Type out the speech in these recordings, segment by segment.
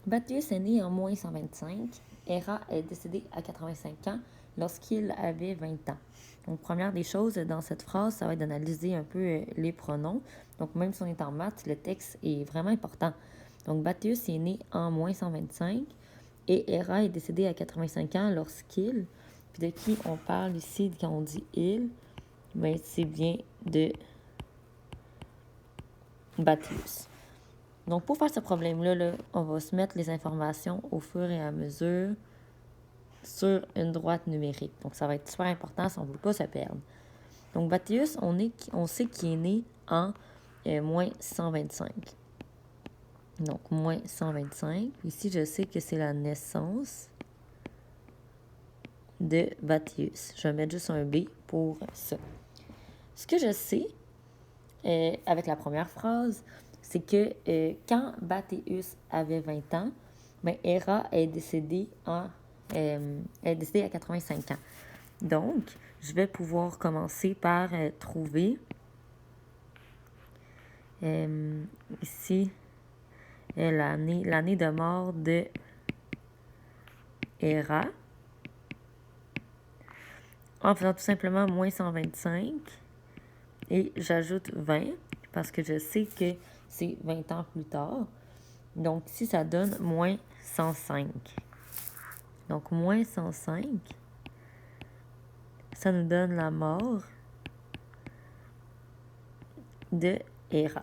Bathyus est né en moins 125. Héra est décédé à 85 ans lorsqu'il avait 20 ans. Donc, première des choses dans cette phrase, ça va être d'analyser un peu les pronoms. Donc, même si on est en maths, le texte est vraiment important. Donc, Bathyus est né en moins 125 et Héra est décédé à 85 ans lorsqu'il... Puis de qui on parle ici quand on dit « il », bien, c'est bien de Bathyus. Donc, pour faire ce problème-là, on va se mettre les informations au fur et à mesure sur une droite numérique. Donc, ça va être super important si on ne veut pas se perdre. Donc, Bathyus, on sait qu'il est né en moins 125. Donc, moins 125. Ici, je sais que c'est la naissance de Bathyus. Je vais mettre juste un B pour ça. Ce que je sais, avec la première phrase, c'est que quand Bathyus avait 20 ans, bien, Héra est décédée à 85 ans. Donc, je vais pouvoir commencer par trouver ici l'année de mort de Héra en faisant tout simplement moins 125 et j'ajoute 20 parce que je sais que c'est 20 ans plus tard. Donc, ici, ça donne moins 105. Donc, moins 105, ça nous donne la mort de Héra.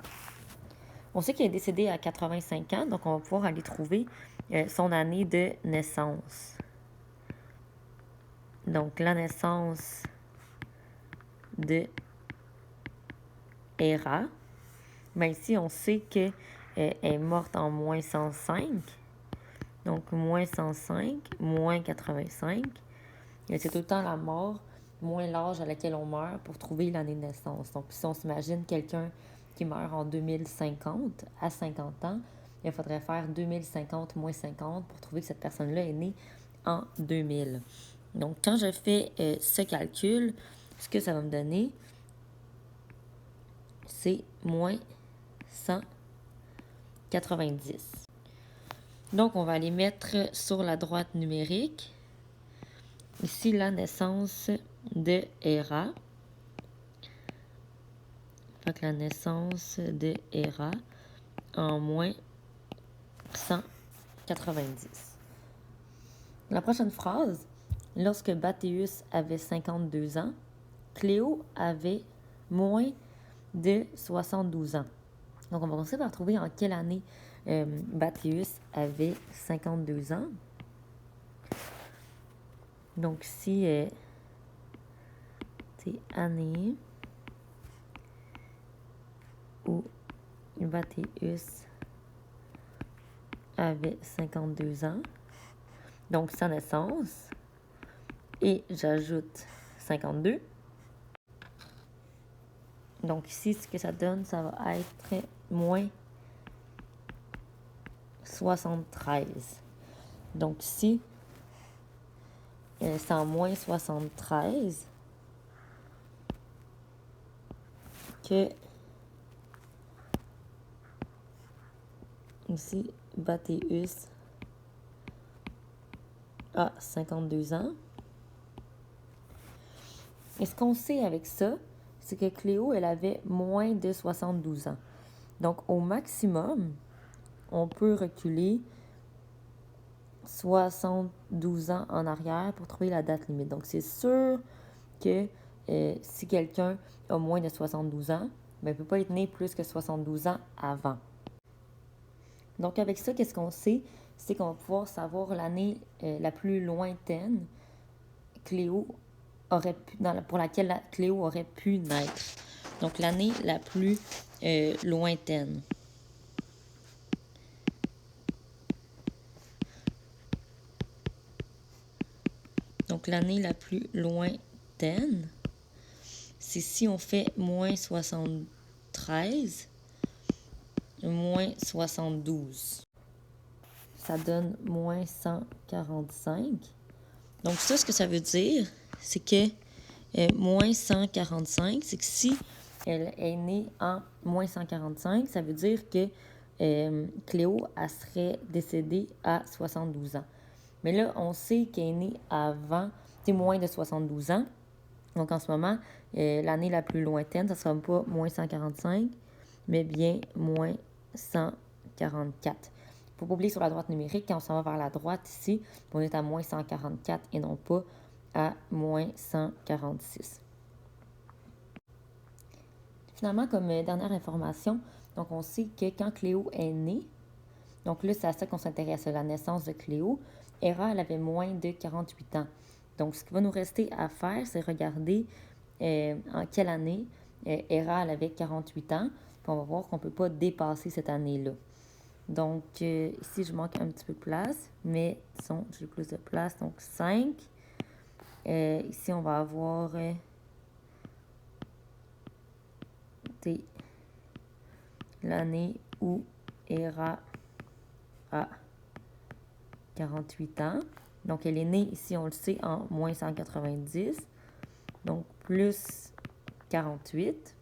On sait qu'il est décédé à 85 ans, donc on va pouvoir aller trouver son année de naissance. Donc, la naissance de Héra. Bien, ici, on sait qu'elle est morte en moins 105. Donc, moins 105, moins 85. Et c'est tout le temps la mort, moins l'âge à laquelle on meurt pour trouver l'année de naissance. Donc, si on s'imagine quelqu'un qui meurt en 2050 à 50 ans, il faudrait faire 2050 moins 50 pour trouver que cette personne-là est née en 2000. Donc, quand je fais ce calcul, ce que ça va me donner, c'est moins 190. Donc, on va les mettre sur la droite numérique. Ici, la naissance de Héra. Fait que la naissance de Héra en moins 190. La prochaine phrase, lorsque Bathyus avait 52 ans, Cléo avait moins de 72 ans. Donc, on va commencer par trouver en quelle année Bathyus avait 52 ans. Donc, si c'est année où Bathyus avait 52 ans, donc sa naissance, et j'ajoute 52. Donc ici, ce que ça donne, ça va être moins 73. Donc ici, c'est en moins 73 que ici, Bathyus a 52 ans. Et ce qu'on sait avec ça, c'est que Cléo, elle avait moins de 72 ans. Donc, au maximum, on peut reculer 72 ans en arrière pour trouver la date limite. Donc, c'est sûr que si quelqu'un a moins de 72 ans, ben, il ne peut pas être né plus que 72 ans avant. Donc, avec ça, qu'est-ce qu'on sait? C'est qu'on va pouvoir savoir l'année la plus lointaine pour laquelle Cléo aurait pu naître. Donc, l'année la plus lointaine. Donc, l'année la plus lointaine, c'est si on fait moins 73, moins 72. Ça donne moins 145. Donc, ça, ce que ça veut dire, c'est que moins 145, c'est que si elle est née en moins 145, ça veut dire que Cléo, elle serait décédée à 72 ans. Mais là, on sait qu'elle est née avant, c'est moins de 72 ans. Donc, en ce moment, l'année la plus lointaine, ça ne sera pas moins 145, mais bien moins 144. Il ne faut pas oublier sur la droite numérique, quand on s'en va vers la droite ici, on est à moins 144 et non pas à moins 146. Finalement, comme dernière information, donc on sait que quand Cléo est née, donc là, c'est à ça qu'on s'intéresse, à la naissance de Cléo, Héra, elle avait moins de 48 ans. Donc, ce qui va nous rester à faire, c'est regarder en quelle année Héra, elle avait 48 ans. Puis on va voir qu'on ne peut pas dépasser cette année-là. Donc, ici, je manque un petit peu de place, mais disons, j'ai plus de place, donc 5. Ici, on va avoir l'année où Héra a 48 ans. Donc, elle est née ici, on le sait, en moins 190. Donc, plus 48.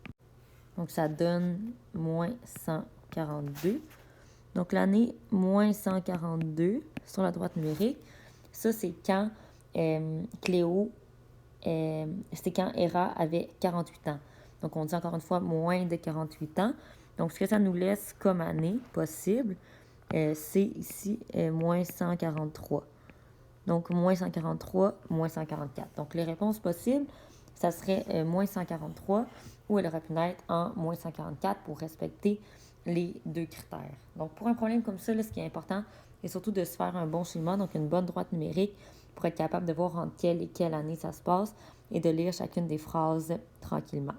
Donc, ça donne moins 142. Donc, l'année moins 142 sur la droite numérique, ça, c'est quand Cléo, c'était quand Héra avait 48 ans. Donc, on dit encore une fois moins de 48 ans. Donc, ce que ça nous laisse comme année possible, c'est ici moins 143. Donc, moins 143, moins 144. Donc, les réponses possibles, ça serait moins 143 ou elle aurait pu naître en moins 144 pour respecter les deux critères. Donc, pour un problème comme ça, là, ce qui est important, c'est surtout de se faire un bon schéma, donc une bonne droite numérique pour être capable de voir entre quelle et quelle année ça se passe et de lire chacune des phrases tranquillement.